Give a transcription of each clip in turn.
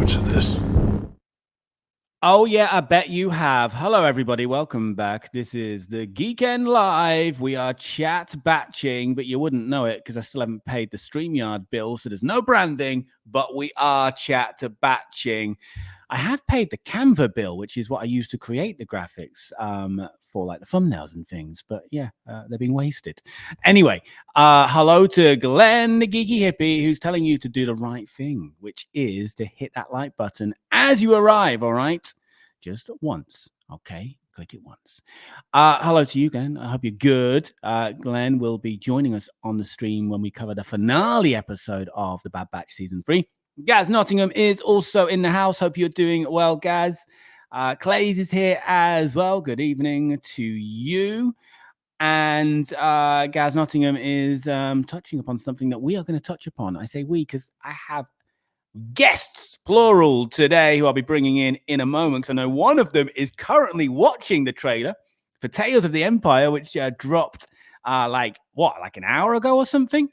forward to this. Oh, yeah, I bet you have. Hello, everybody. Welcome back. This is the Geeknd Live. We are chat batching, but you wouldn't know it because I still haven't paid the StreamYard bill, so there's no branding, but we are chat batching. I have paid the Canva bill, which is what I use to create the graphics for like the thumbnails and things. But yeah, they're being wasted. Anyway, hello to Glenn, the geeky hippie, who's telling you to do the right thing, which is to hit that like button as you arrive. All right, just once. Okay, click it once. Hello to you, Glenn. I hope you're good. Glenn will be joining us on the stream when we cover the finale episode of the Bad Batch Season 3. Gaz Nottingham is also in the house. Hope you're doing well, Gaz. Clays is here as well. Good evening to you. And Gaz Nottingham is touching upon something that we are going to touch upon. I say we because I have guests, plural, today who I'll be bringing in a moment. I know one of them is currently watching the trailer for Tales of the Empire, which dropped like an hour ago or something.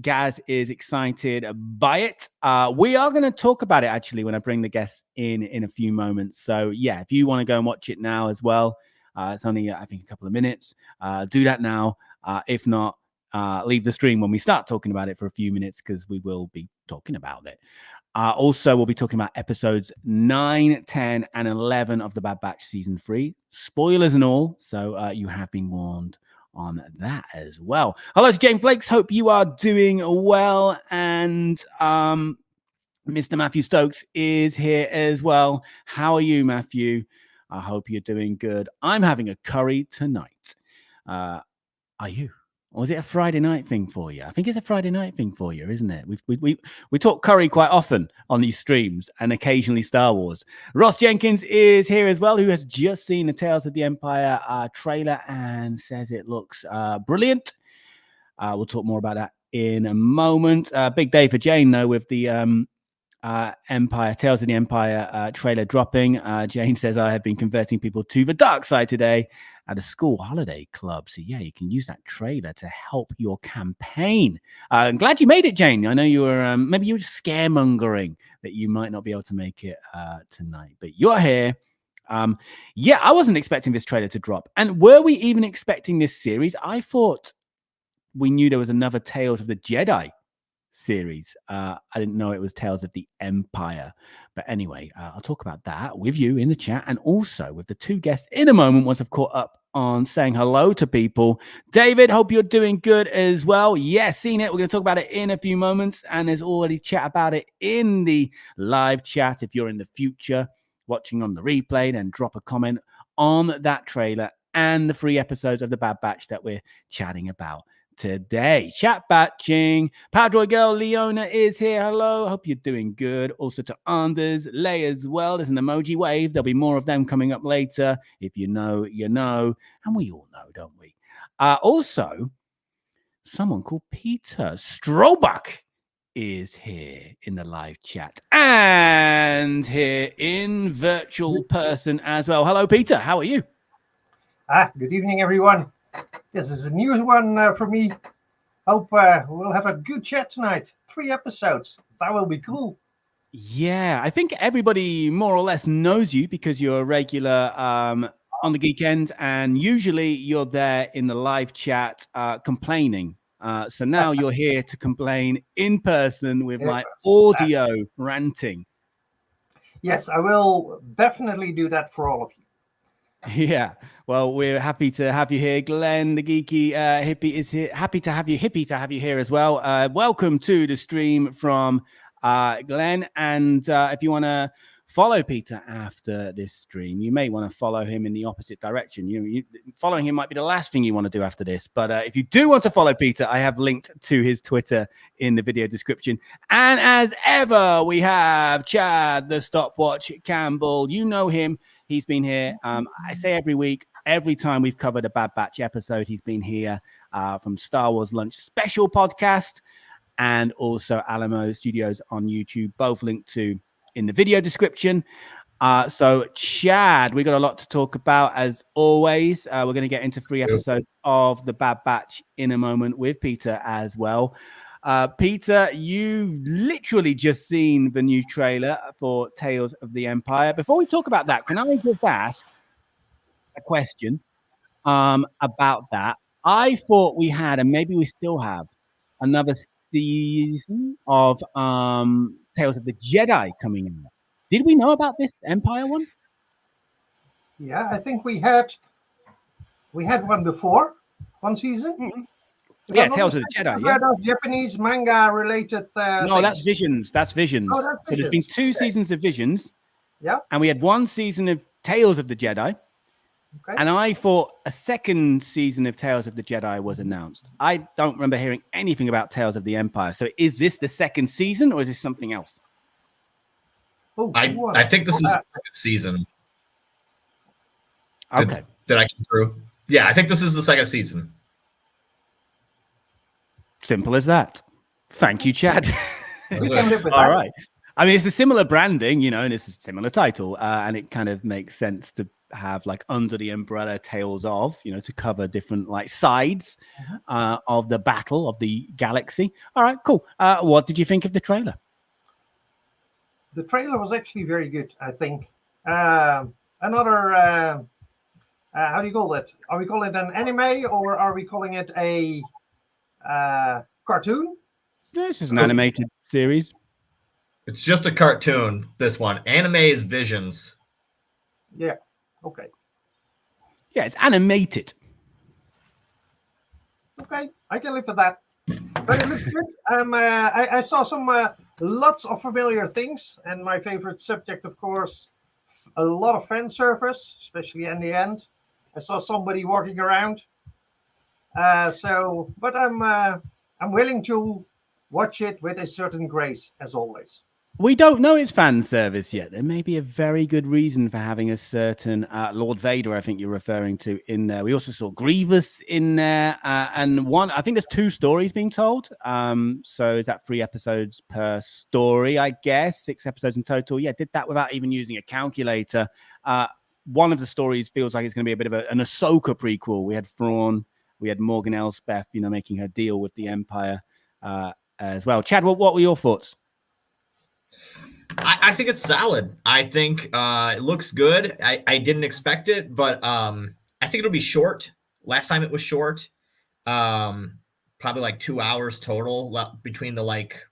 Gaz is excited by it. We are going to talk about it actually when I bring the guests in a few moments. So yeah, if you want to go and watch it now as well, it's only I think a couple of minutes. Do that now. If not, leave the stream when we start talking about it for a few minutes because we will be talking about it. Also, we'll be talking about episodes 9, 10, and 11 of the Bad Batch Season 3. Spoilers and all, so you have been warned on that as well. Hello to James Flakes. Hope you are doing well. And Mr. Matthew Stokes is here as well. How are you, Matthew? I hope you're doing good. I'm having a curry tonight. Are you? Or is it a Friday night thing for you? I think it's a Friday night thing for you, isn't it? We talk curry quite often on these streams and occasionally Star Wars. Ross Jenkins is here as well, who has just seen the Tales of the Empire trailer and says it looks brilliant. We'll talk more about that in a moment. Big day for Jane, though, with the Empire, Tales of the Empire trailer dropping. Jane says, I have been converting people to the dark side today at a school holiday club. So yeah, you can use that trailer to help your campaign. I'm glad you made it, Jane. I know you were maybe you were just scaremongering that you might not be able to make it tonight, but you're here. Yeah, I wasn't expecting this trailer to drop. And were we even expecting this series? I thought we knew there was another Tales of the Jedi series. I didn't know it was Tales of the Empire. But anyway, I'll talk about that with you in the chat and also with the two guests in a moment once I've caught up on saying hello to people. David, hope you're doing good as well. Yeah, seen it. We're going to talk about it in a few moments. And there's already chat about it in the live chat. If you're in the future watching on the replay, then drop a comment on that trailer and the 3 episodes of the Bad Batch that we're chatting about today. Chat batching. Padroy Girl Leona is here. Hello. Hope you're doing good. Also to Anders, Lay as well. There's an emoji wave. There'll be more of them coming up later. If you know, you know. And we all know, don't we? Also, someone called Pieter Stroobach is here in the live chat and here in virtual person as well. Hello, Peter. How are you? Good evening, everyone. This is a new one for me. Hope we'll have a good chat tonight. 3 episodes. That will be cool. Yeah, I think everybody more or less knows you because you're a regular on the Geeknd, and usually you're there in the live chat complaining. So now you're here to complain in person with like audio ranting. Yes, I will definitely do that for all of you. Yeah, well, we're happy to have you here. Glenn, the geeky hippie, is here. Happy to have you, hippie, to have you here as well. Welcome to the stream from Glenn. And if you want to follow Peter after this stream, you may want to follow him in the opposite direction. Following him might be the last thing you want to do after this. But if you do want to follow Peter, I have linked to his Twitter in the video description. And as ever, we have Chad, the stopwatch Campbell. You know him. He's been here. I say every week, every time we've covered a Bad Batch episode, he's been here from Star Wars Lunch Special Podcast and also Alamo Studios on YouTube, both linked to in the video description. So Chad, we got a lot to talk about as always. We're going to get into 3 episodes of the Bad Batch in a moment with Peter as well. Peter, you've literally just seen the new trailer for Tales of the Empire. Before we talk about that, can I just ask a question about that? I thought we had, and maybe we still have, another season of Tales of the Jedi coming out. Did we know about this Empire one? Yeah, I think we had one before, one season. Mm-hmm. Yeah, Tales of the Jedi. Yeah, those Japanese manga related. no, things. that's Visions. That's Visions. Oh, that's so there's been two seasons of Visions. Yeah. And we had one season of Tales of the Jedi. Okay. And I thought a second season of Tales of the Jedi was announced. I don't remember hearing anything about Tales of the Empire. So is this the second season or is this something else? Oh, I think this is the second season. Okay. Did I come through? Yeah, I think this is the second season. Simple as that. Thank you, Chad. We can live with All that. right. I mean, it's a similar branding, and it's a similar title, and it kind of makes sense to have like under the umbrella Tales of, to cover different like sides of the battle of the galaxy. All right, cool. What did you think of the trailer? The trailer was actually very good, I think. Another, how do you call it? Are we calling it an anime or are we calling it a cartoon? This is an animated series. It's just a cartoon, this one. Anime is Visions. Yeah, okay. Yeah, it's animated. Okay, I can live with that. But it looks good. I saw some lots of familiar things, and my favorite subject, of course, a lot of fan service, especially in the end. I saw somebody walking around. But I'm willing to watch it with a certain grace, as always. We don't know it's fan service yet. There may be a very good reason for having a certain Lord Vader, I think you're referring to, in there. We also saw Grievous in there. And I think there's 2 stories being told. So is that 3 episodes per story, I guess? 6 episodes in total. Yeah, did that without even using a calculator. One of the stories feels like it's going to be a bit of an Ahsoka prequel. We had Thrawn, we had Morgan Elsbeth, making her deal with the Empire as well. Chad, what were your thoughts? I think it's solid. I think it looks good. I didn't expect it, but I think it'll be short. Last time it was short. Probably like 2 hours total between the like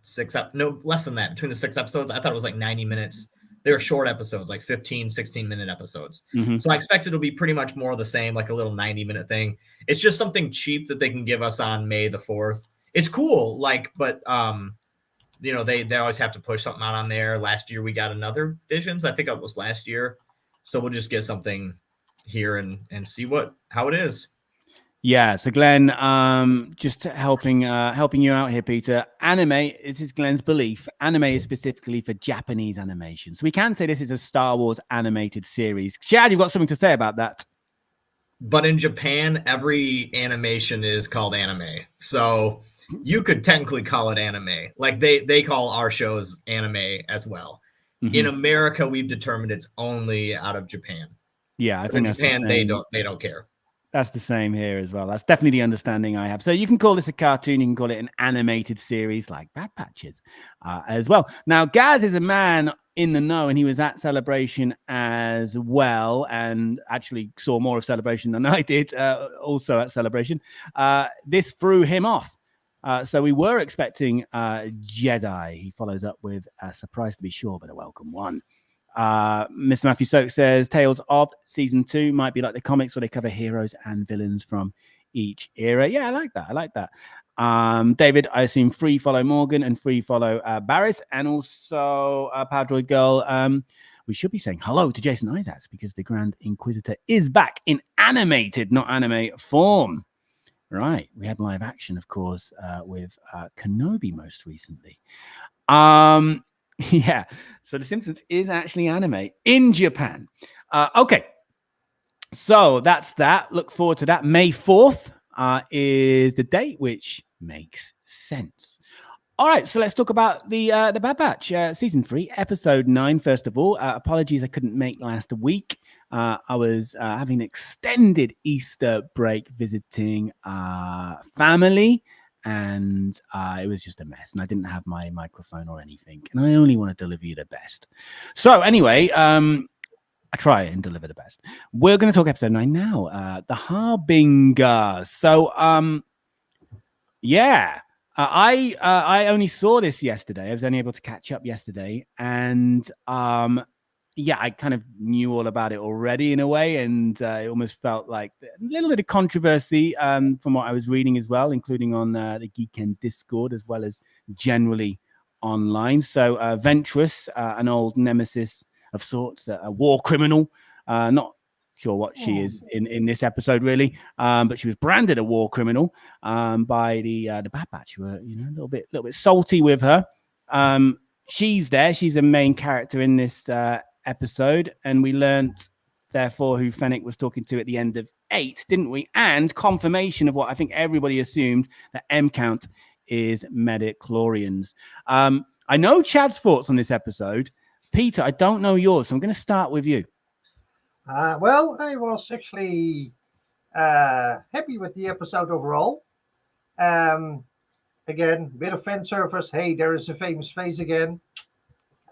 6 no, less than that. Between the 6 episodes, I thought it was like 90 minutes. They were short episodes, like 15, 16-minute episodes. Mm-hmm. So I expect it'll be pretty much more of the same, like a little 90-minute thing. It's just something cheap that they can give us on May the 4th. It's cool, but they always have to push something out on there. Last year we got another Visions. I think it was last year. So we'll just get something here and see how it is. Yeah, so Glenn, just helping you out here, Peter. Anime, this is Glenn's belief. Anime is specifically for Japanese animation. So we can say this is a Star Wars animated series. Chad, you've got something to say about that? But in Japan, every animation is called anime. So you could technically call it anime. Like they call our shows anime as well. Mm-hmm. In America, we've determined it's only out of Japan. Yeah, I think in Japan they don't care. That's the same here as well. That's definitely the understanding I have. So you can call this a cartoon. You can call it an animated series like Bad Patches as well. Now, Gaz is a man in the know, and he was at Celebration as well, and actually saw more of Celebration than I did, also at Celebration. This threw him off. So we were expecting Jedi. He follows up with a surprise to be sure, but a welcome one. Mr. Matthew Stokes says Tales of Season 2 might be like the comics where they cover heroes and villains from each era. Yeah, I like that. David, I assume free follow Morgan and free follow Barris, and also Power Droid Girl. We should be saying hello to Jason Isaacs because the Grand Inquisitor is back in animated, not anime form. Right. We had live action, of course, with Kenobi most recently. Yeah. So The Simpsons is actually anime in Japan. Okay. So that's that. Look forward to that. May 4th is the date, which makes sense. All right, so let's talk about the Bad Batch, season 3, episode 9. First of all, apologies I couldn't make last week. I was having an extended Easter break visiting family and it was just a mess. And I didn't have my microphone or anything. And I only want to deliver you the best. So anyway, I try and deliver the best. We're going to talk episode 9 now, The Harbinger. So, yeah, I only saw this yesterday. I was only able to catch up yesterday. And, yeah, I kind of knew all about it already in a way. And it almost felt like a little bit of controversy from what I was reading as well, including on the Geeknd Discord, as well as generally online. So Ventress, an old nemesis of sorts, a war criminal, not sure what she is in this episode really, but she was branded a war criminal by the Bad Batch, who were a little bit salty with her. She's there; she's a main character in this episode, and we learned therefore who Fennec was talking to at the end of 8, didn't we? And confirmation of what I think everybody assumed, that M count is midichlorians. I know Chad's thoughts on this episode. Peter, I don't know yours, so I'm going to start with you. Well, I was actually happy with the episode overall. Again, bit of fan service. Hey, there is a famous face again,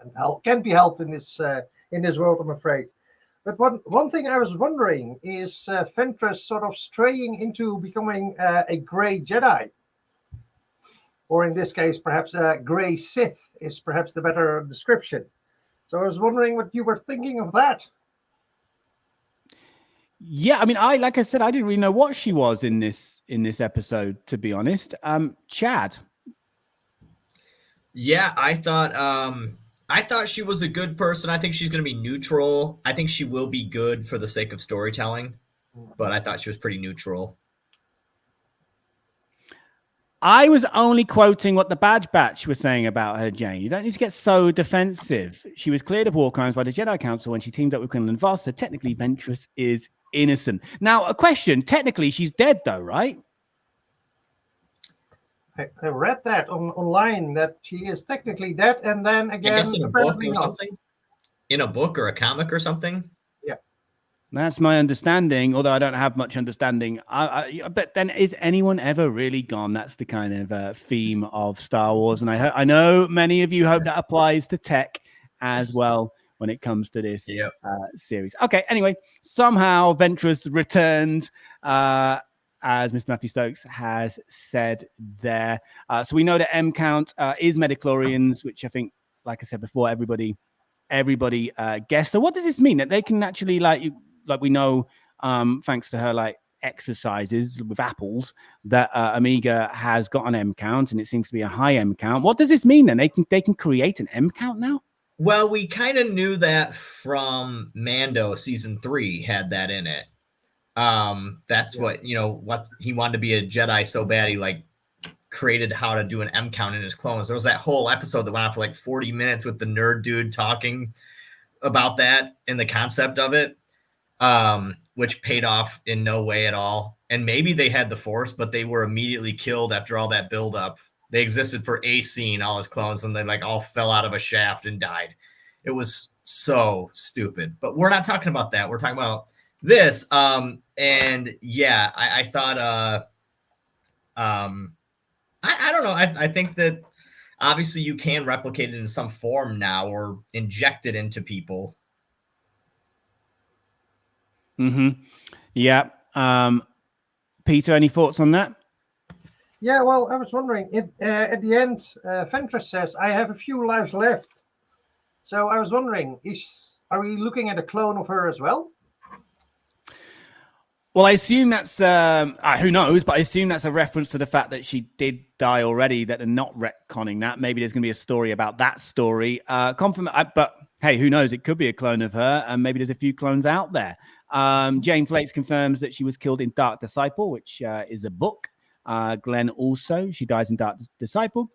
and can't be helped in this world, I'm afraid. But one thing I was wondering is Ventress sort of straying into becoming a grey Jedi, or in this case, perhaps a grey Sith is perhaps the better description. So I was wondering what you were thinking of that. Yeah, I mean, like I said, I didn't really know what she was in this episode, to be honest. Chad. Yeah, I thought she was a good person. I think she's going to be neutral. I think she will be good for the sake of storytelling, but I thought she was pretty neutral. I was only quoting what the Bad Batch was saying about her, Jane. You don't need to get so defensive. She was cleared of war crimes by the Jedi Council when she teamed up with Quinlan Voss, so technically Ventress is innocent. Now, a question. Technically, she's dead, though, right? I read that online, that she is technically dead, and then again, I guess in a book or something? In a book or a comic or something? Yeah. That's my understanding, although I don't have much understanding. But then, is anyone ever really gone? That's the kind of theme of Star Wars. And I know many of you hope that applies to tech as well when it comes to this series. Okay, anyway, somehow Ventress returned, as Mr. Matthew Stokes has said there. So we know that M count is midichlorians, which I think, like I said before, everybody guessed. So what does this mean? That they can actually, like we know, thanks to her exercises with apples, that Omega has got an M count, and it seems to be a high M count. What does this mean then? They can create an M count now? Well, we kind of knew that from Mando season 3 had that in it. That's what he wanted to be a Jedi so bad he created how to do an M count in his clones. There was that whole episode that went on for 40 minutes with the nerd dude talking about that and the concept of it, which paid off in no way at all. And maybe they had the Force, but they were immediately killed after all that buildup. They existed for a scene, all his clones, and they all fell out of a shaft and died. It was so stupid. But we're not talking about that. We're talking about this. And yeah, I thought I don't know. I think that obviously you can replicate it in some form now or inject it into people. Mm-hmm. Yeah. Peter, any thoughts on that? Yeah, well, I was wondering, at the end, Ventress says, I have a few lives left. So I was wondering, are we looking at a clone of her as well? Well, I assume that's, who knows, but I assume that's a reference to the fact that she did die already, that they're not retconning that. Maybe there's going to be a story about that story. But hey, who knows? It could be a clone of her, and maybe there's a few clones out there. Jane Flakes confirms that she was killed in Dark Disciple, which is a book. Glenn also, she dies in Dark Disciple,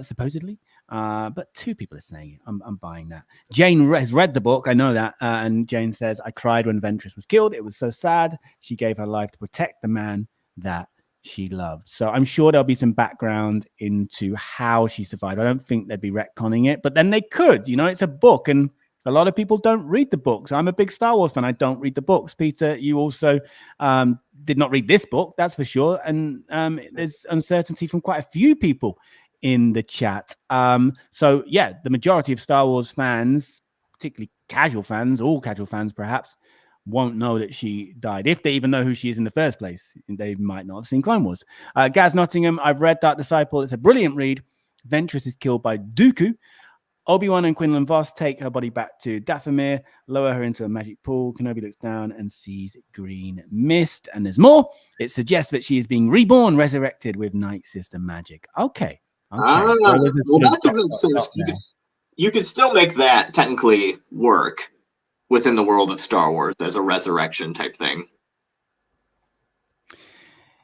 supposedly. But 2 people are saying it. I'm buying that. Jane has read the book. I know that. And Jane says, I cried when Ventress was killed. It was so sad. She gave her life to protect the man that she loved. So I'm sure there'll be some background into how she survived. I don't think they'd be retconning it, but then they could. It's a book, and a lot of people don't read the books. I'm a big Star Wars fan. I don't read the books. Peter, you also did not read this book, that's for sure. And there's uncertainty from quite a few people in the chat. So yeah, the majority of Star Wars fans, particularly casual fans, all casual fans perhaps, won't know that she died. If they even know who she is in the first place, they might not have seen Clone Wars. Gaz Nottingham, I've read Dark Disciple. It's a brilliant read. Ventress is killed by Dooku. Obi-Wan and Quinlan Vos take her body back to Dathomir, lower her into a magic pool. Kenobi looks down and sees green mist. And there's more. It suggests that she is being reborn, resurrected with Night Sister magic. Okay. Well, that's a good sense. You could still make that technically work within the world of Star Wars as a resurrection type thing.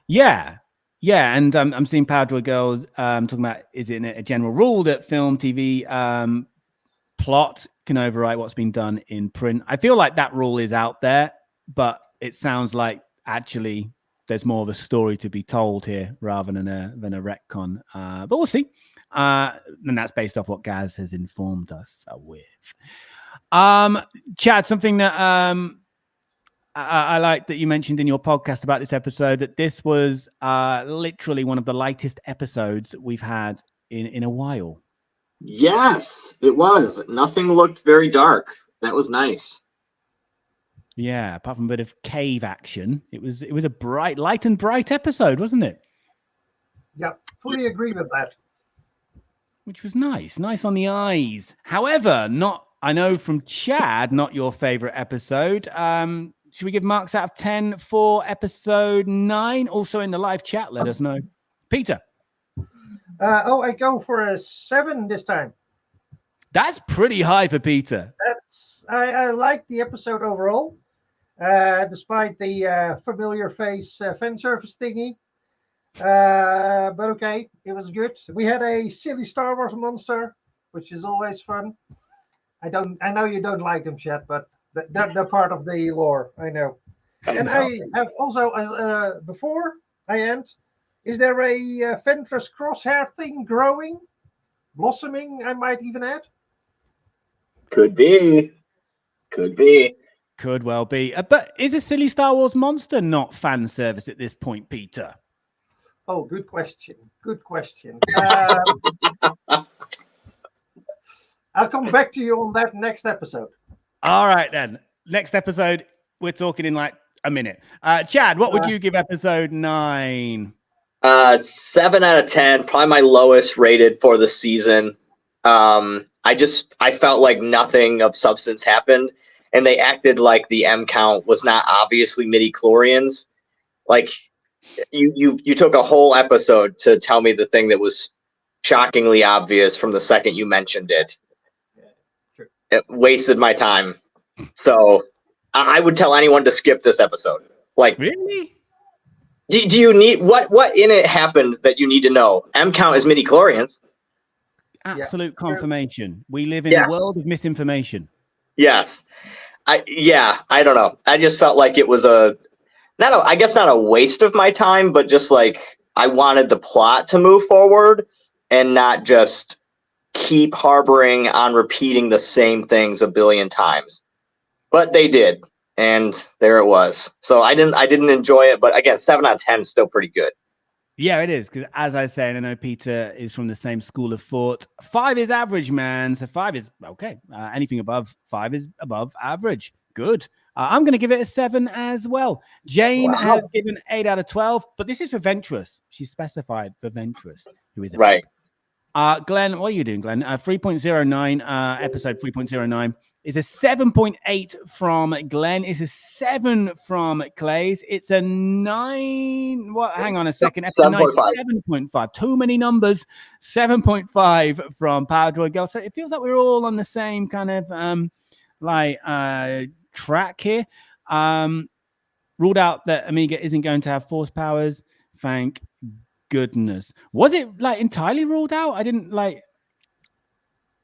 Yeah. Yeah, and I'm seeing Power Droid Girl talking about, is it a general rule that film, TV plot can overwrite what's been done in print? I feel like that rule is out there, but it sounds like actually there's more of a story to be told here rather than a retcon. But we'll see. And that's based off what Gaz has informed us with. Chad, something that I like that you mentioned in your podcast about this episode, that this was literally one of the lightest episodes we've had in a while. Yes, it was. Nothing looked very dark. That was nice. Yeah, apart from a bit of cave action, it was a light and bright episode, wasn't it? Yeah, fully agree with that. Which was nice on the eyes. However, I know from Chad, not your favorite episode. Should we give marks out of 10 for episode 9? Also in the live chat, let us know. Peter. I go for a 7 this time. That's pretty high for Peter. I like the episode overall, despite the familiar face fan service thingy. But okay, it was good. We had a silly Star Wars monster, which is always fun. I know you don't like them, Chet, but they're part of the lore. I know. I have also, before I end, is there a Ventress crosshair thing growing, blossoming? I might even add. Could be. Could well be. But is a silly Star Wars monster not fan service at this point, Peter? Oh, good question. I'll come back to you on that next episode. All right, then. Next episode, we're talking in like a minute. Chad, what would you give episode 9? 7 out of 10, probably my lowest rated for the season. I felt like nothing of substance happened, and they acted like the M count was not obviously midi-chlorians. Like you took a whole episode to tell me the thing that was shockingly obvious from the second you mentioned it. It wasted my time. So I would tell anyone to skip this episode. Like, really? Do you need what in it happened that you need to know? M count is midi-chlorians. Absolute confirmation. We live in a world of misinformation. Yes. I don't know. I just felt like it was I guess not a waste of my time, but just like I wanted the plot to move forward and not just keep harboring on repeating the same things a billion times. But they did, and there it was. So I didn't enjoy it, but again, 7 out of 10 is still pretty good. Yeah, it is, because as I say, and I know Peter is from the same school of thought, 5 is average, man. So 5 is okay. Anything above 5 is above average. Good. I'm going to give it a 7 as well. Jane has given 8 out of 12, but this is for Ventress. She's specified for Ventress, who is right. Glenn, what are you doing, Glenn? 3.09, episode 3.09 is a 7.8 from Glenn. It's a 7 from Clays. It's a 9. What? Hang on a second. 7.5. Too many numbers. 7.5 from Power Droid Girl. So it feels like we're all on the same kind of track here. Ruled out that Amiga isn't going to have force powers. Thank goodness. Was it like entirely ruled out? I didn't like.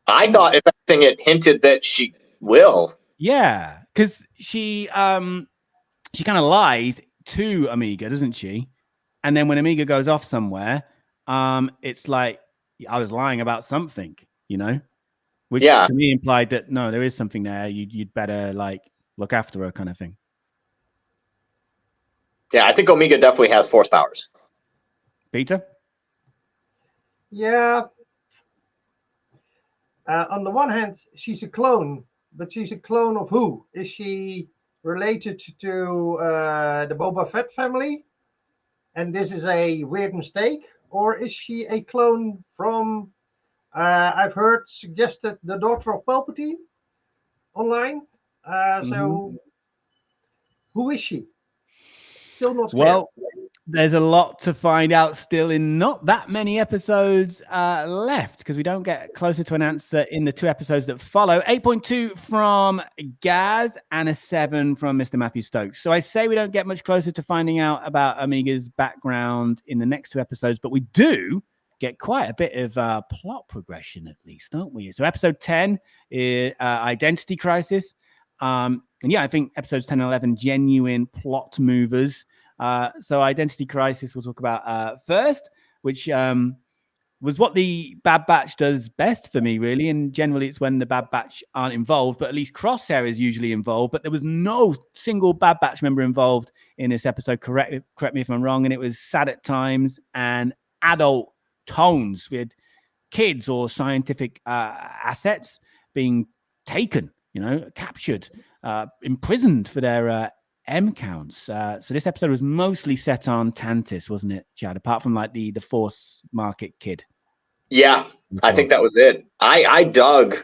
I thought if anything, it hinted that she will. Yeah, because she kind of lies to Amiga, doesn't she? And then when Amiga goes off somewhere, it's like I was lying about something, you know, which to me implied that no, there is something there. You'd better like look after her, kind of thing. Yeah, I think Omega definitely has force powers. Peter? Yeah. On the one hand, she's a clone, but she's a clone of who? Is she related to the Boba Fett family? And this is a weird mistake? Or is she a clone from, I've heard suggested, the daughter of Palpatine online? So who is she? Still not clear. Well, there's a lot to find out still in not that many episodes left, because we don't get closer to an answer in the 2 episodes that follow. 8.2 from Gaz and a 7 from Mr. Matthew Stokes. So I say we don't get much closer to finding out about Omega's background in the next 2 episodes, but we do get quite a bit of plot progression at least, don't we? So episode 10 is Identity Crisis. And yeah, I think episodes 10 and 11, genuine plot movers. So Identity Crisis we'll talk about first, which was what the Bad Batch does best for me, really. And generally it's when the Bad Batch aren't involved, but at least Crosshair is usually involved. But there was no single Bad Batch member involved in this episode. Correct me if I'm wrong. And it was sad at times and adult tones. We had kids or scientific assets being taken, captured, imprisoned for their M counts. So this episode was mostly set on Tantis, wasn't it, Chad? Apart from like the Force Market kid. Yeah, I think that was it. I dug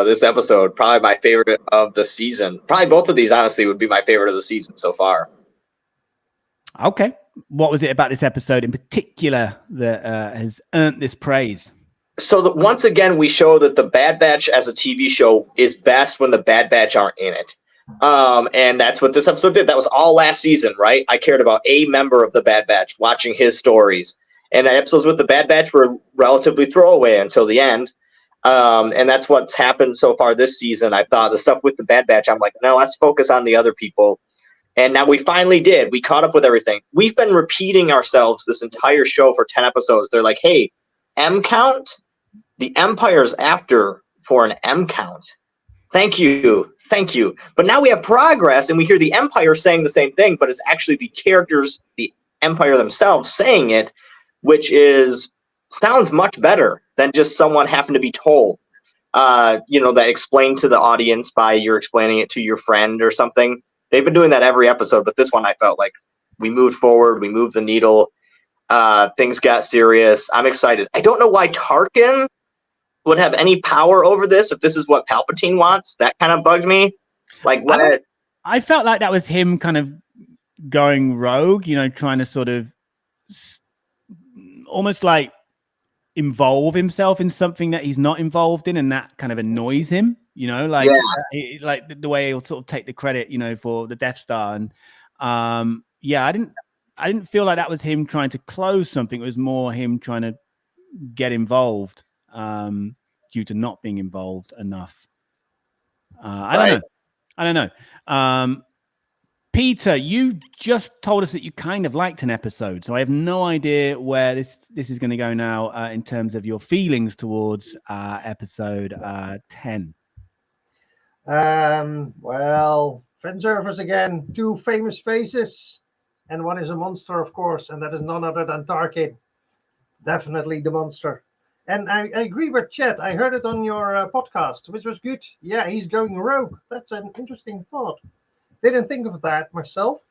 this episode. Probably my favorite of the season. Probably both of these, honestly, would be my favorite of the season so far. Okay. What was it about this episode in particular that has earned this praise? So that once again, we show that the Bad Batch as a TV show is best when the Bad Batch aren't in it. And that's what this episode did. That was all last season, right? I cared about a member of the Bad Batch, watching his stories. And the episodes with the Bad Batch were relatively throwaway until the end. And that's what's happened so far this season. I thought the stuff with the Bad Batch, I'm like, no, let's focus on the other people. And now we finally did. We caught up with everything. We've been repeating ourselves this entire show for 10 episodes. They're like, hey, M count? The Empire's after for an M count. Thank you. Thank you. But now we have progress, and we hear the Empire saying the same thing, but it's actually the characters, the Empire themselves saying it, which sounds much better than just someone having to be told. That explained to the audience by you're explaining it to your friend or something. They've been doing that every episode, but this one I felt like we moved forward, we moved the needle, things got serious. I'm excited. I don't know why Tarkin would have any power over this if this is what Palpatine wants. That kind of bugged me. I felt like that was him kind of going rogue, trying to sort of almost like involve himself in something that he's not involved in, and that kind of annoys him, like the way he'll sort of take the credit, for the Death Star. And I didn't feel like that was him trying to close something. It was more him trying to get involved due to not being involved enough. I don't know. Peter, you just told us that you kind of liked an episode, so I have no idea where this is going to go now in terms of your feelings towards episode 10. Well, fan service again. 2 famous faces, and one is a monster, of course, and that is none other than Tarkin. Definitely the monster. And I agree with Chet. I heard it on your podcast, which was good. Yeah, he's going rogue. That's an interesting thought. Didn't think of that myself.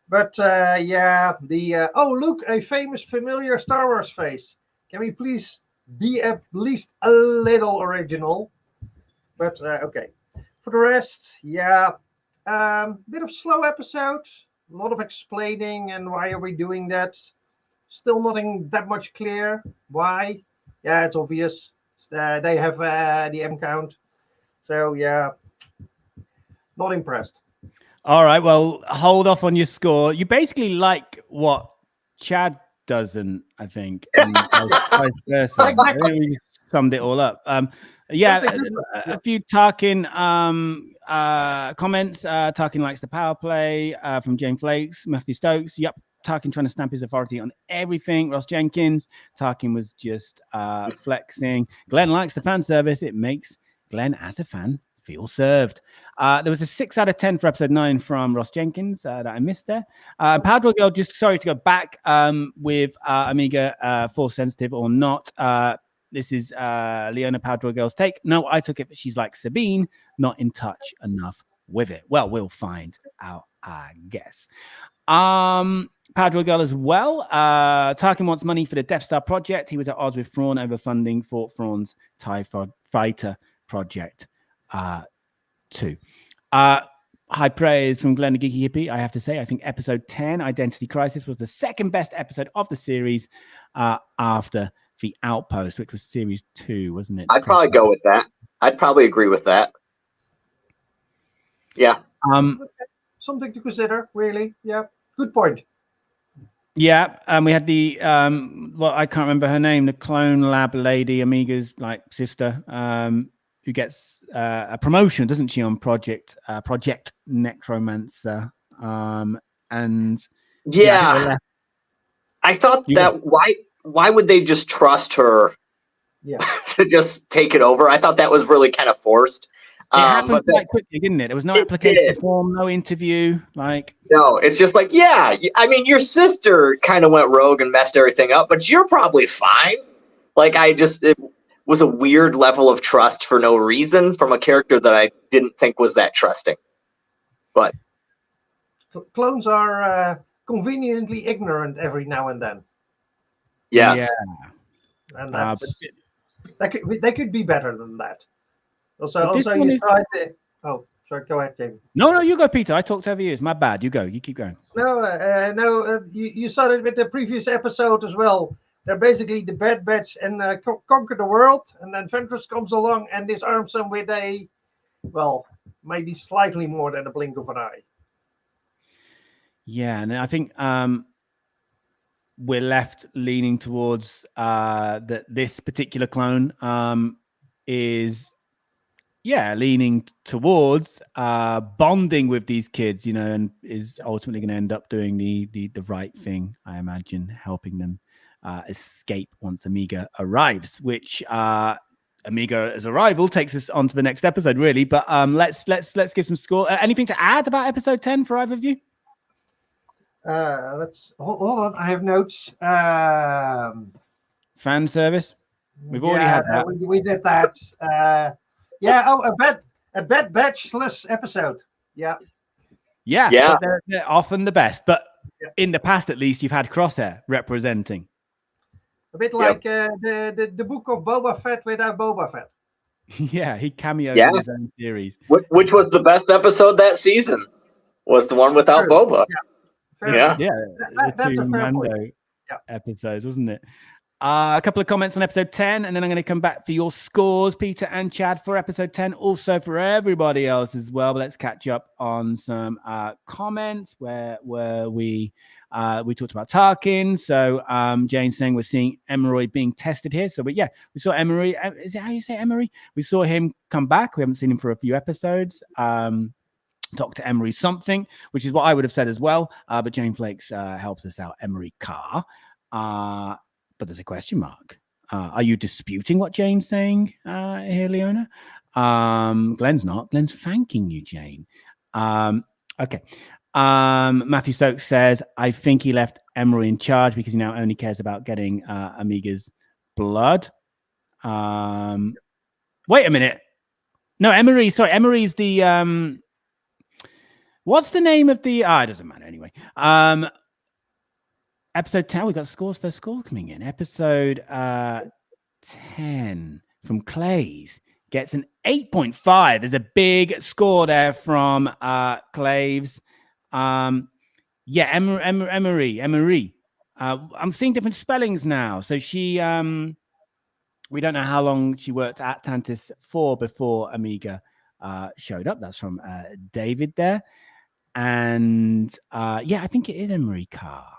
But oh, look, a famous, familiar Star Wars face. Can we please be at least a little original? But okay. For the rest, bit of slow episode. A lot of explaining and why are we doing that. Still nothing that much clear. Why? Yeah, it's obvious. They have the M count. So, not impressed. All right, well, hold off on your score. You basically like what Chad doesn't, I think. And vice versa. I think we summed it all up. A few Tarkin comments. Tarkin likes the power play from Jane Flakes. Matthew Stokes. Yep. Tarkin trying to stamp his authority on everything. Ross Jenkins. Tarkin was just flexing. Glenn likes the fan service. It makes Glenn, as a fan, feel served. There was a 6 out of 10 for episode 9 from Ross Jenkins that I missed there. Powder Girl, just sorry to go back with Amiga Force Sensitive or not. This is Leona Powder Girl's take. No, I took it, but she's like Sabine, not in touch enough with it. Well, we'll find out, I guess. Powder Girl as well. Tarkin wants money for the Death Star project. He was at odds with Thrawn over funding for Thrawn's TIE Fighter project too. High praise from Glenn the Geeky Hippie. I have to say, I think episode 10, Identity Crisis, was the second best episode of the series after The Outpost, which was series 2, wasn't it? I'd probably go with that. I'd probably agree with that. Yeah. Something to consider, really. Yeah, good point. Yeah, we had the well, I can't remember her name, the clone lab lady, Amiga's like sister, who gets a promotion, doesn't she, on Project Necromancer? And yeah, I thought that why would they just trust her to just take it over? I thought that was really kind of forced. It happened quite quickly, didn't it? There was no application form, no interview. No, it's just like, yeah, I mean, your sister kind of went rogue and messed everything up, but you're probably fine. It was a weird level of trust for no reason from a character that I didn't think was that trusting. But clones are conveniently ignorant every now and then. Yes. Yeah. And they could be better than that. Also you tried to... Oh, sorry, go ahead, Jamie. No, you go, Peter. I talked over you. It's my bad. You go. You keep going. No, you started with the previous episode as well. They're basically the Bad Batch and conquer the world, and then Ventress comes along and disarms them with maybe slightly more than a blink of an eye. Yeah, and I think we're left leaning towards that this particular clone is... leaning towards bonding with these kids, and is ultimately going to end up doing the right thing, I imagine, helping them escape once Amiga arrives, which Amiga's arrival takes us on to the next episode, really. But let's give some score. Anything to add about episode 10 for either of you? Let's hold on. I have notes. Fan service. We've already had that. We did that. A bad batchless episode. Yeah. But they're often the best. But in the past, at least, you've had Crosshair representing. A bit like the book of Boba Fett without Boba Fett. Yeah, he cameoed in his own series. Which was the best episode that season? Was the one without Boba. That's a fair point. Episodes, wasn't it? A couple of comments on episode 10, and then I'm going to come back for your scores, Peter and Chad, for episode 10. Also for everybody else as well. But let's catch up on some comments where we talked about Tarkin. So Jane saying we're seeing Emery being tested here. So we saw Emery. Is it how you say Emery? We saw him come back. We haven't seen him for a few episodes. Dr. Emery something, which is what I would have said as well. But Jane Flakes helps us out. Emery Carr. But there's a question mark. Are you disputing what Jane's saying here, Leona? Glenn's not. Glenn's thanking you, Jane. Okay. Matthew Stokes says, I think he left Emery in charge because he now only cares about getting Amiga's blood. Wait a minute. No, Emery's the... what's the name of the... it doesn't matter anyway. Episode 10, we got scores coming in. Episode 10 from Clays gets an 8.5. There's a big score there from Claves. Emery. I'm seeing different spellings now. So she, we don't know how long she worked at Tantis for before Amiga showed up. That's from David there. And I think it is Emery Carr.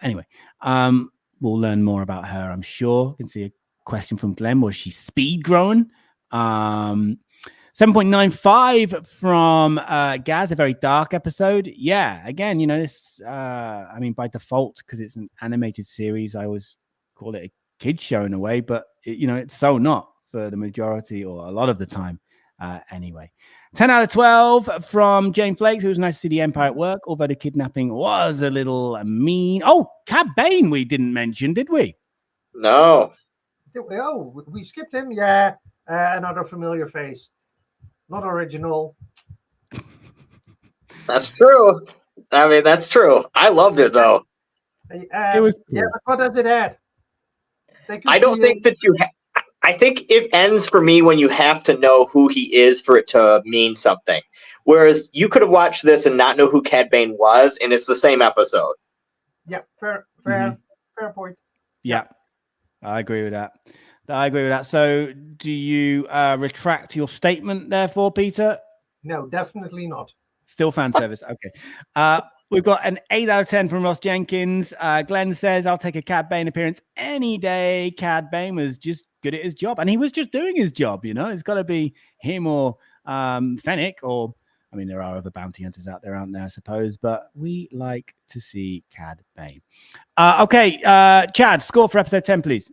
Anyway, we'll learn more about her, I'm sure. You can see a question from Glenn. Was she speed growing? 7.95 from Gaz, a very dark episode. Yeah, again, this, by default, because it's an animated series, I always call it a kid's show in a way, but, it's so not for the majority or a lot of the time. Anyway, 10 out of 12 from Jane Flakes. It was nice to see the Empire at work, although the kidnapping was a little mean. Oh, Cad Bane we didn't mention, did we? No. Oh, we skipped him. Yeah, another familiar face. Not original. That's true. I mean, that's true. I loved it though. It was cool. Yeah, but what does it add? I don't think that I think it ends for me when you have to know who he is for it to mean something. Whereas you could have watched this and not know who Cad Bane was, and it's the same episode. Yeah, fair point. Yeah, I agree with that. So, do you retract your statement, therefore, Peter? No, definitely not. Still fan service. Okay. We've got an 8 out of 10 from Ross Jenkins. Glenn says, I'll take a Cad Bane appearance any day. Cad Bane was just good at his job. And he was just doing his job, you know. It's got to be him or Fennec or, I mean, there are other bounty hunters out there, aren't there, I suppose. But we like to see Cad Bane. Okay, Chad, score for episode 10, please.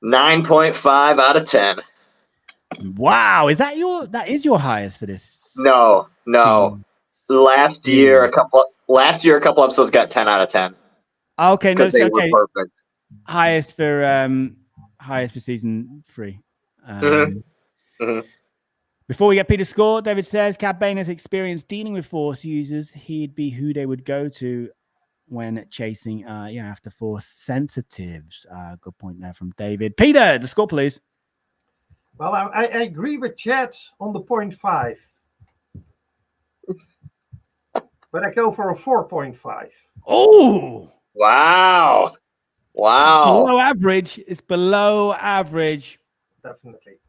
9.5 out of 10. Wow. Is that your highest for this? No. Last year, a couple episodes got 10 out of 10. Okay, no, so, okay. Perfect. Highest for season 3. Before we get Peter's score, David says Cad Bane has experience dealing with Force users. He'd be who they would go to when chasing after Force sensitives. Good point there from David. Peter, the score, please. Well, I agree with Chad on the 0.5. But I go for a 4.5. Oh, wow. Below average. It's below average. Definitely.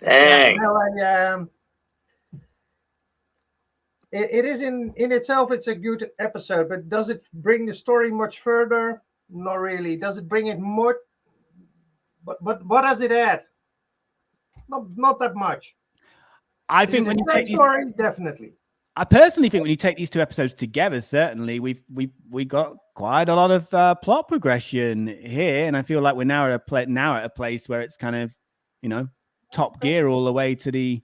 Dang. Yeah, it is in itself, it's a good episode, but does it bring the story much further? Not really. Does it bring it more? But what does it add? Not that much. I think when you take story, definitely. I personally think when you take these two episodes together, certainly we got quite a lot of plot progression here, and I feel like we're now at a place where it's kind of, you know, top gear all the way to the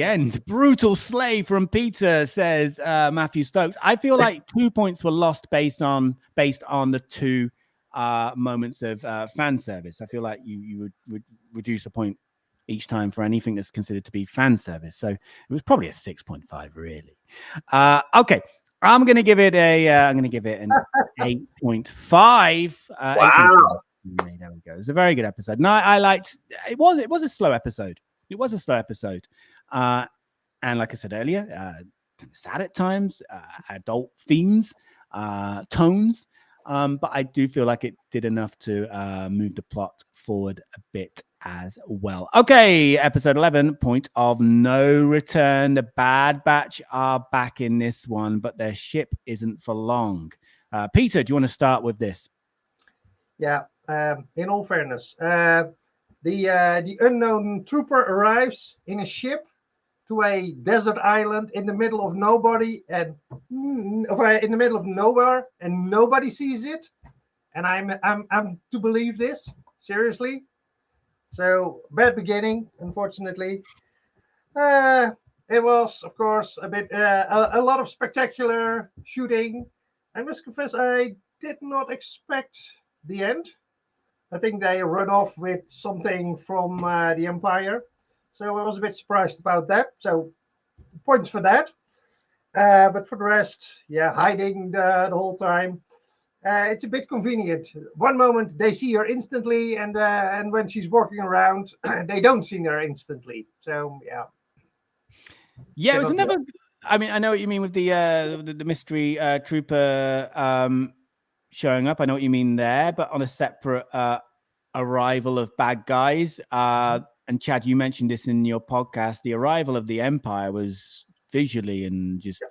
end. Brutal slave from Peter, says Matthew Stokes. I feel like 2 points were lost based on the two moments of fan service. I feel like you would reduce a point each time for anything that's considered to be fan service. So it was probably a 6.5, really. Okay, I'm gonna give it an 8.5. Wow. 8.5. There we go. It was a very good episode. No, I liked it. Was a slow episode. It was a slow episode. And like I said earlier, sad at times, adult themes, tones. But I do feel like it did enough to move the plot forward a bit as well. Okay, episode 11, Point of No Return. The Bad Batch are back in this one, but their ship isn't for long. Peter, do you want to start with this? Yeah, in all fairness, the unknown trooper arrives in a ship to a desert island in the middle of nobody and in the middle of nowhere, and nobody sees it. And I'm to believe this seriously. So bad beginning, unfortunately. It was, of course, a lot of spectacular shooting. I must confess, I did not expect the end. I think they run off with something from the Empire. So I was a bit surprised about that. So points for that. But for the rest, hiding the whole time. It's a bit convenient. One moment they see her instantly, and when she's walking around, they don't see her instantly. So it was another. I mean, I know what you mean with the mystery trooper showing up. I know what you mean there, but on a separate arrival of bad guys. And Chad, you mentioned this in your podcast. The arrival of the Empire was visually and just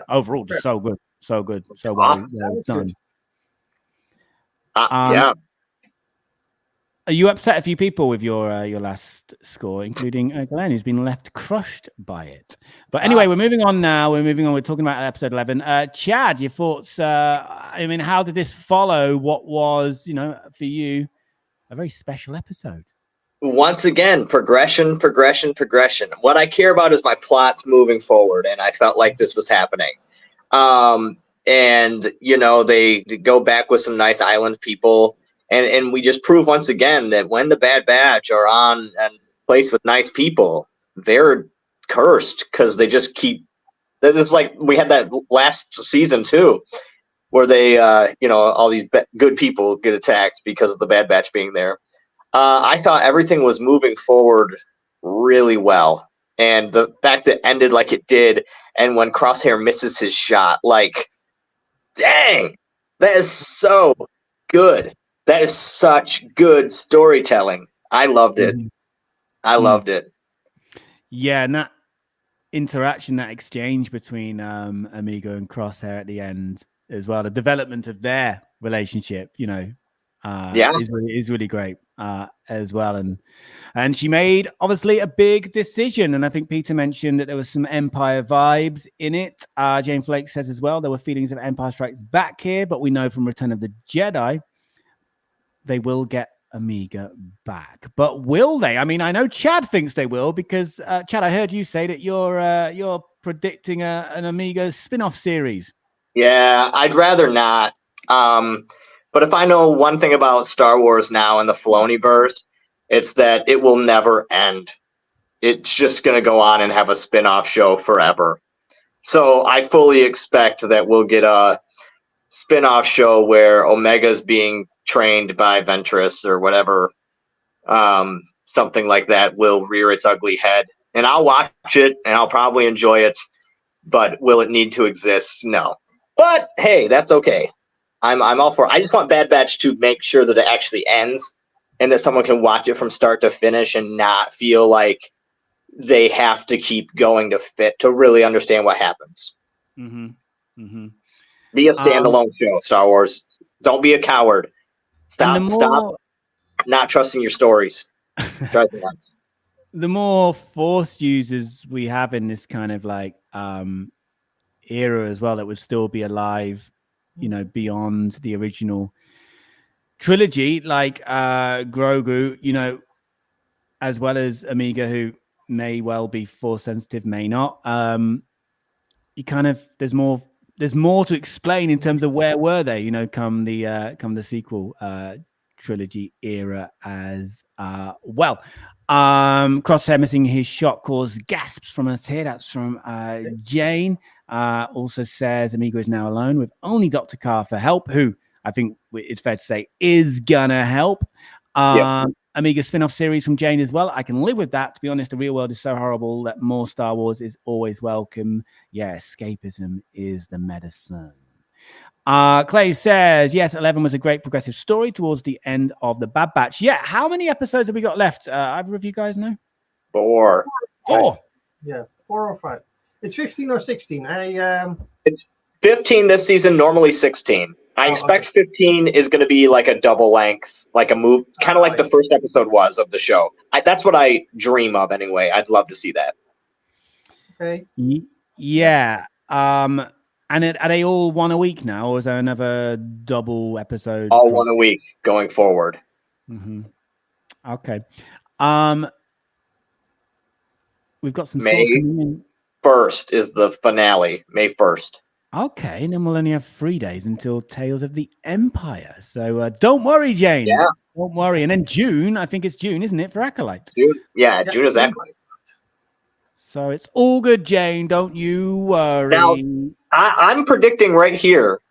overall just so good, so well done. Yeah. You upset a few people with your last score, including Glenn, who's been left crushed by it. But anyway, we're moving on now. We're talking about episode 11. Chad, your thoughts? I mean, how did this follow what was, for you, a very special episode? once again, progression. What I care about is my plots moving forward, and I felt like this was happening. And they go back with some nice island people, and we just prove once again that when the Bad Batch are on a place with nice people, they're cursed because they just keep. This is like we had that last season too, where they, all these good people get attacked because of the Bad Batch being there. I thought everything was moving forward really well, and the fact that it ended like it did, and when Crosshair misses his shot, like, dang, that is so good. That is such good storytelling. I loved it. I loved it. Yeah, and that interaction, that exchange between Amigo and Crosshair at the end as well, the development of their relationship, is really great as well. And she made obviously a big decision, and I think Peter mentioned that there was some Empire vibes in it. Jane Flake says as well there were feelings of Empire Strikes Back here, but we know from Return of the Jedi they will get Amiga back. But will they? I mean, I know Chad thinks they will, because Chad, I heard you say that you're predicting an Amiga spin-off series. Yeah, I'd rather not. But if I know one thing about Star Wars now in the Filoniverse, it's that it will never end. It's just going to go on and have a spin-off show forever. So I fully expect that we'll get a spin-off show where Omega's being trained by Ventress or whatever. Something like that will rear its ugly head. And I'll watch it, and I'll probably enjoy it. But will it need to exist? No. But hey, that's okay. I'm all for it. I just want Bad Batch to make sure that it actually ends, and that someone can watch it from start to finish and not feel like they have to keep going to really understand what happens. Be a standalone show, Star Wars. Don't be a coward. Stop not trusting your stories. The more Force users we have in this kind of like era as well, that would still be alive, beyond the original trilogy, like Grogu, as well as Amiga, who may well be Force sensitive, may not. There's more to explain in terms of where were they, come the sequel trilogy era as well. Crosshair missing his shot caused gasps from us here. That's from Jane. Also says Amiga is now alone with only Dr. Carr for help, who I think it's fair to say is gonna help. Amiga spin-off series from Jane as well. I can live with that. To be honest, the real world is so horrible that more Star Wars is always welcome. Yeah, escapism is the medicine. Clay says, yes, 11 was a great progressive story towards the end of the Bad Batch. Yeah, how many episodes have we got left? Either of you guys know? 4. Yeah, 4 or 5. It's 15 or 16. It's 15 this season, normally 16. I expect 15 is going to be like a double length, like a move, kind of like the first episode was of the show. That's what I dream of anyway. I'd love to see that. Okay. Yeah. And are they all one a week now, or is there another double episode? All one a week going forward. Okay. We've got some May 1st is the finale. May 1st. Okay, and then we'll only have 3 days until Tales of the Empire. So don't worry, Jane. Yeah. Don't worry. And then June, I think it's June, isn't it, for Acolyte? June is Acolyte. So it's all good, Jane. Don't you worry. Now, I'm predicting right here,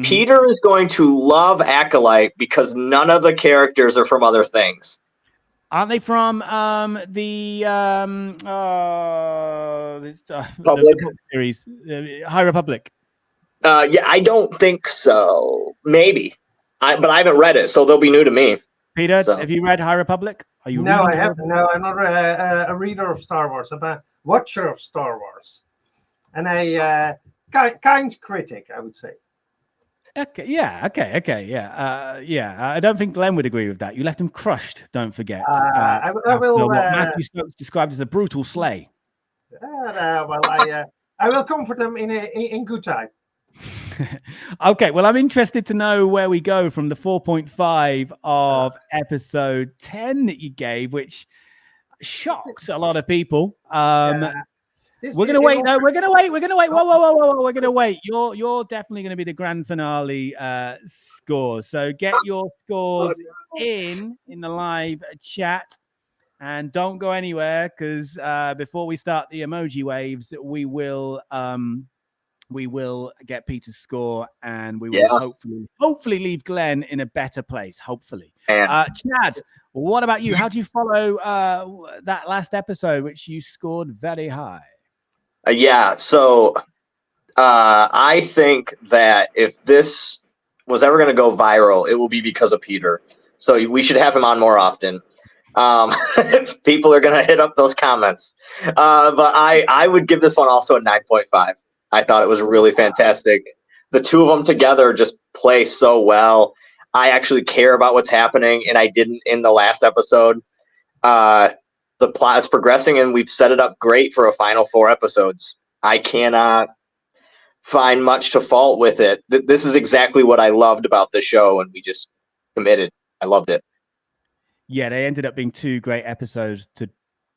Peter is going to love Acolyte because none of the characters are from other things. Aren't they from the series, High Republic? Yeah, I don't think so. Maybe. But I haven't read it, so they'll be new to me. Peter, have you read High Republic? Are you? No, I haven't. No, I'm not a reader of Star Wars. I'm a watcher of Star Wars. And a kind critic, I would say. Okay, yeah. I don't think Glenn would agree with that. You left him crushed, don't forget. I will... what Matthew Stokes described as a brutal slay. I will comfort them in good time. Okay, well, I'm interested to know where we go from the 4.5 of episode 10 that you gave, which shocked a lot of people. We're gonna wait. No, we're gonna wait. We're gonna wait. Whoa. We're gonna wait. You're definitely gonna be the grand finale scores. So get your scores in the live chat, and don't go anywhere because before we start the emoji waves, we will get Peter's score, and we will hopefully leave Glenn in a better place. Hopefully, Chad. What about you? How do you follow that last episode, which you scored very high? So I think that if this was ever going to go viral, it will be because of Peter. So we should have him on more often. People are going to hit up those comments. But I would give this one also a 9.5. I thought it was really fantastic. The two of them together just play so well. I actually care about what's happening, and I didn't in the last episode. The plot is progressing, and we've set it up great for a final 4 episodes. I cannot find much to fault with it. This is exactly what I loved about the show, and we just committed. I loved it. Yeah, they ended up being 2 great episodes to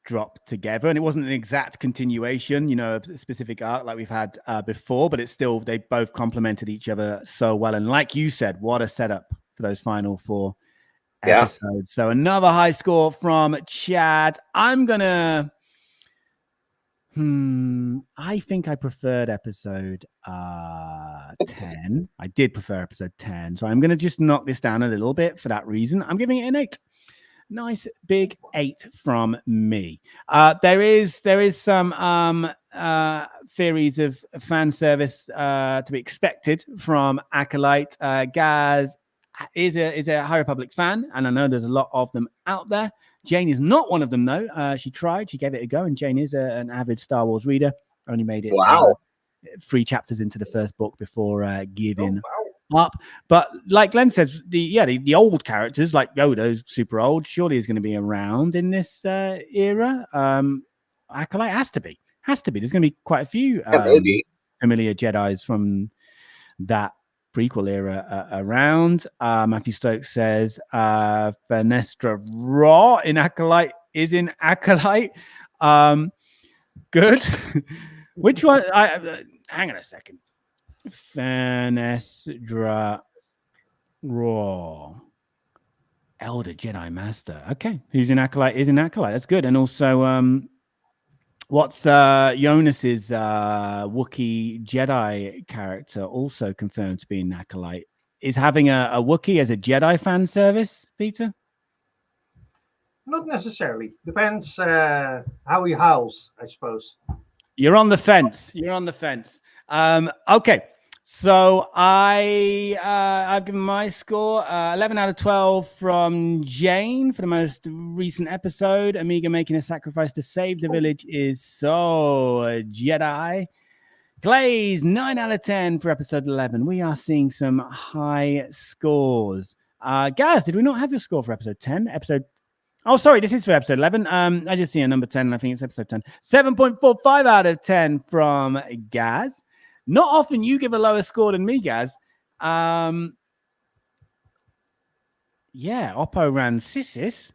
drop together, and it wasn't an exact continuation, of a specific arc like we've had before, but it's still, they both complemented each other so well. And like you said, what a setup for those final 4 episodes. So another high score from Chad. I'm gonna I think I preferred episode 10. I did prefer episode 10, so I'm gonna just knock this down a little bit for that reason. I'm giving it an 8. Nice big 8 from me. There is some theories of fan service to be expected from Acolyte. Gaz is a High Republic fan, and I know there's a lot of them out there. Jane is not one of them, though. She tried, she gave it a go, and Jane is an avid Star Wars reader. Only made it 3 chapters into the first book before giving up. But like Glenn says, the old characters like Yoda, super old, surely is going to be around in this era. Acolyte has to be. There's going to be quite a few familiar Jedis from that prequel era around. Matthew Stokes says Fenestra Raw in Acolyte is in Acolyte. Good. Which one? Hang on a second. Fenestra Raw. Elder Jedi Master. Okay. Who's in Acolyte is in Acolyte. That's good. And also, what's Jonas's Wookiee Jedi character also confirmed to be in Acolyte? Is having a Wookiee as a Jedi fan service, Peter? Not necessarily. Depends how he howls, I suppose. You're on the fence. Okay. So I've given my score 11 out of 12 from Jane for the most recent episode. Amiga making a sacrifice to save the village is so Jedi. Glaze 9 out of 10 for episode 11. We are seeing some high scores. Gaz, did we not have your score for episode 10? Oh, sorry, this is for episode 11. I just see a number 10, and I think it's episode 10. 7.45 out of 10 from Gaz. Not often you give a lower score than me, Gaz. Oppo ran Sissis.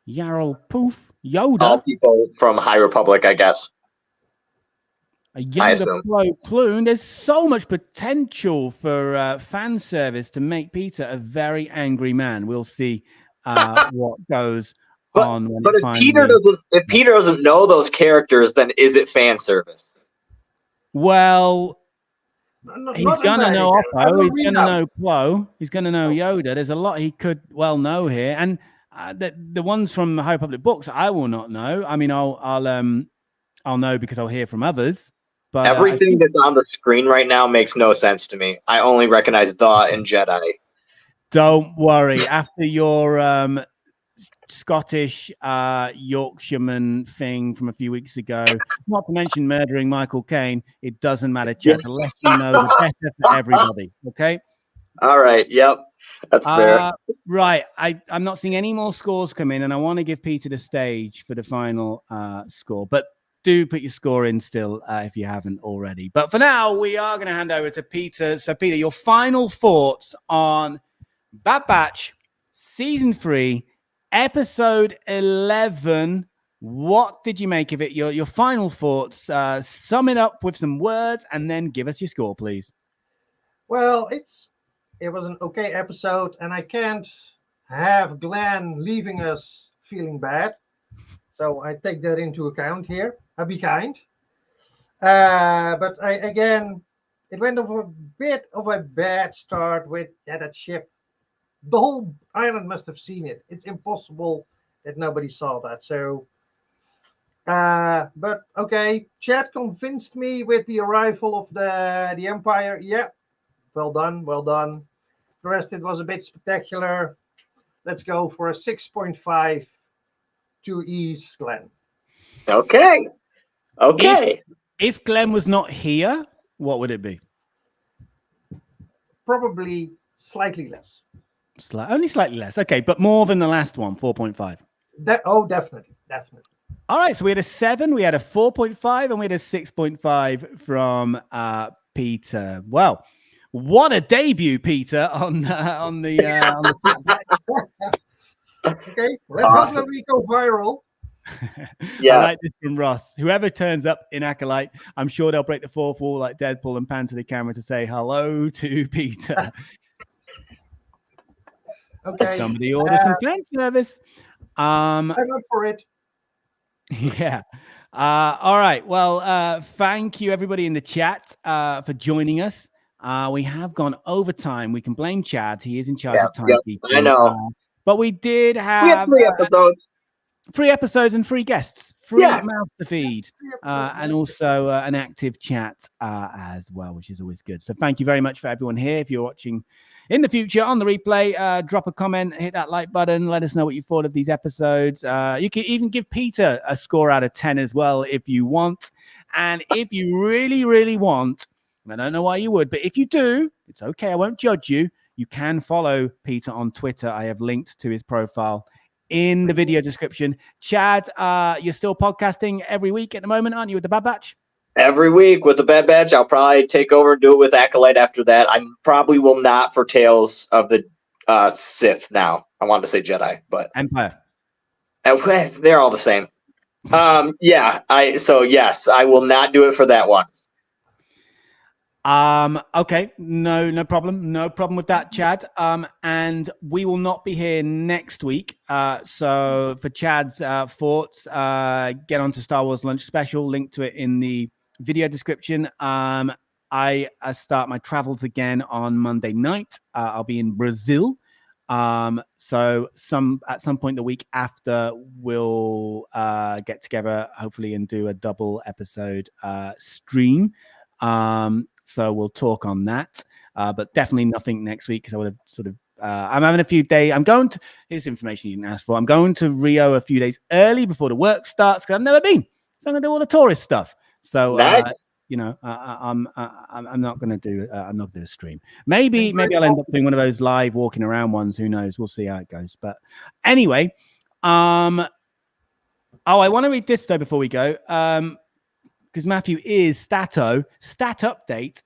Yarl Poof. Yoda. All people from High Republic, I guess. A younger Plo Kloon. There's so much potential for fan service to make Peter a very angry man. We'll see what goes on. But if Peter doesn't know those characters, then is it fan service? Well, he's gonna know Oppo. He's gonna know Plo. He's gonna know Yoda. There's a lot he could well know here, and the ones from High Republic books I will not know. I mean, I'll know because I'll hear from others. But everything that's on the screen right now makes no sense to me. I only recognize the and Jedi. Don't worry. After your Scottish Yorkshireman thing from a few weeks ago, not to mention murdering Michael Caine, it doesn't matter, Chet. The less you know, the better for everybody. Okay? All right. Yep. That's fair. Right. I'm not seeing any more scores come in, and I want to give Peter the stage for the final score. But do put your score in still if you haven't already. But for now, we are going to hand over to Peter. So, Peter, your final thoughts on Bad Batch, Season 3, Episode 11. What did you make of it? Your final thoughts. Sum it up with some words and then give us your score, please. Well, it was an okay episode, and I can't have Glenn leaving us feeling bad. So I take that into account here. I'll be kind. But it went off a bit of a bad start with that ship. The whole island must have seen it. It's impossible that nobody saw that. So, but okay, Chad convinced me with the arrival of the Empire. Yeah, well done, well done. The rest, it was a bit spectacular. Let's go for a 6.5 to ease Glenn. Okay. If Glenn was not here, what would it be? Probably slightly less. Only slightly less. Okay, but more than the last one, 4.5. Definitely. All right, so we had a 7, we had a 4.5, and we had a 6.5 from Peter. Well, what a debut, Peter, on the Okay, let's hope that we go viral. Yeah. I like this from Ross. Whoever turns up in Acolyte, I'm sure they'll break the fourth wall like Deadpool and pan to the camera to say hello to Peter. Okay. Somebody order some fan service. I'm up for it. Yeah. All right. Well, thank you everybody in the chat for joining us. We have gone over time. We can blame Chad. He is in charge of timekeeping. I know. But we did have 3 episodes. 3 episodes and 3 guests, free mouth to feed, and also an active chat as well, which is always good. So thank you very much for everyone here. If you're watching in the future on the replay, drop a comment, hit that like button, let us know what you thought of these episodes. You can even give Peter a score out of 10 as well if you want. And if you really, really want, and I don't know why you would, but if you do, it's okay. I won't judge you. You can follow Peter on Twitter. I have linked to his profile in the video description. Chad, you're still podcasting every week at the moment, aren't you, with the Bad Batch? Every week with the Bad Batch. I'll probably take over and do it with Acolyte after that. I probably will not for Tales of the Sith now. I wanted to say Jedi, but Empire. They're all the same. Yes, I will not do it for that one. Okay, no problem with that, Chad. And we will not be here next week. So for Chad's thoughts, get onto Star Wars Lunch Special, link to it in the video description. I start my travels again on Monday night. I'll be in Brazil. So at some point the week after, we'll get together hopefully and do a double episode stream. So we'll talk on that, but definitely nothing next week because I would have sort of. I'm having a few days. I'm going to. Here's information you didn't ask for. I'm going to Rio a few days early before the work starts because I've never been. So I'm going to do all the tourist stuff. So nice. I'm not going to do. I'm not going to do a stream. Maybe I'll end up doing one of those live walking around ones. Who knows? We'll see how it goes. But anyway, I want to read this though before we go. Because Matthew is stat update.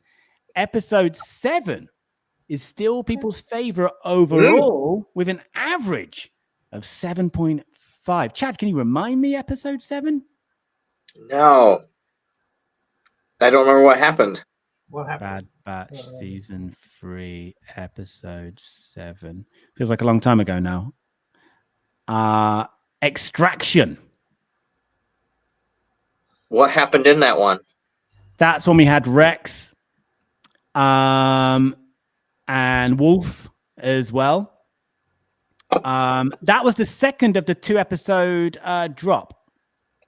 Episode 7 is still people's favorite overall with an average of 7.5. Chad, can you remind me episode 7? No. I don't remember what happened. What happened? Bad Batch season 3, episode 7. Feels like a long time ago now. Extraction. What happened in that one? That's when we had Rex and Wolf as well. That was the second of the 2 episode drop.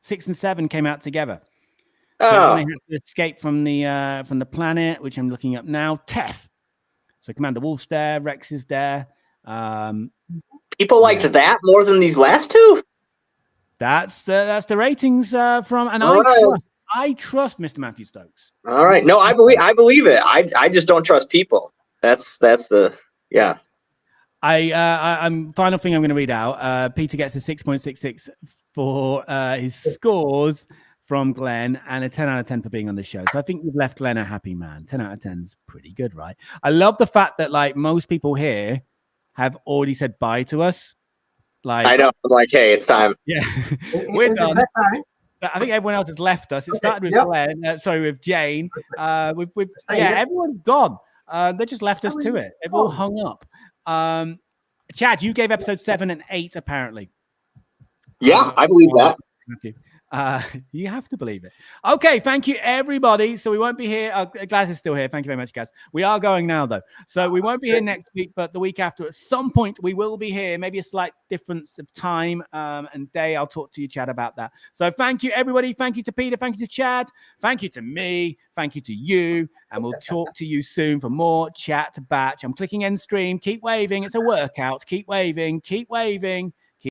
6 and 7 came out together. So when they had to escape from the planet, which I'm looking up now. Teth. So Commander Wolf's there, Rex is there. People liked that more than these last 2? That's the ratings from, and I trust Mr. Matthew Stokes. All right, no, I believe it. I just don't trust people. That's the I'm final thing I'm going to read out. Peter gets a 6.66 for his scores from Glenn, and a 10 out of 10 for being on the show. So I think you've left Glenn a happy man. 10 out of 10's pretty good, right? I love the fact that like most people here have already said bye to us. Like, I know. I'm like, hey, it's time. Yeah, we're Is it done. that time? I think everyone else has left us. It Okay, started with yep. Glenn, with Jane. We've Stay yeah, here. everyone's gone. They just left us to it. They've all hung up. Chad, you gave episode 7 and 8 apparently. Yeah, I believe that. You have to believe it. Okay, thank you, everybody. So we won't be here. Glaz is still here. Thank you very much, guys. We are going now, though. So we won't be here next week, but the week after, at some point, we will be here. Maybe a slight difference of time and day. I'll talk to you, Chad, about that. So thank you, everybody. Thank you to Peter. Thank you to Chad. Thank you to me. Thank you to you. And we'll talk to you soon for more Chat Batch. I'm clicking end stream. Keep waving. It's a workout. Keep waving. Keep waving.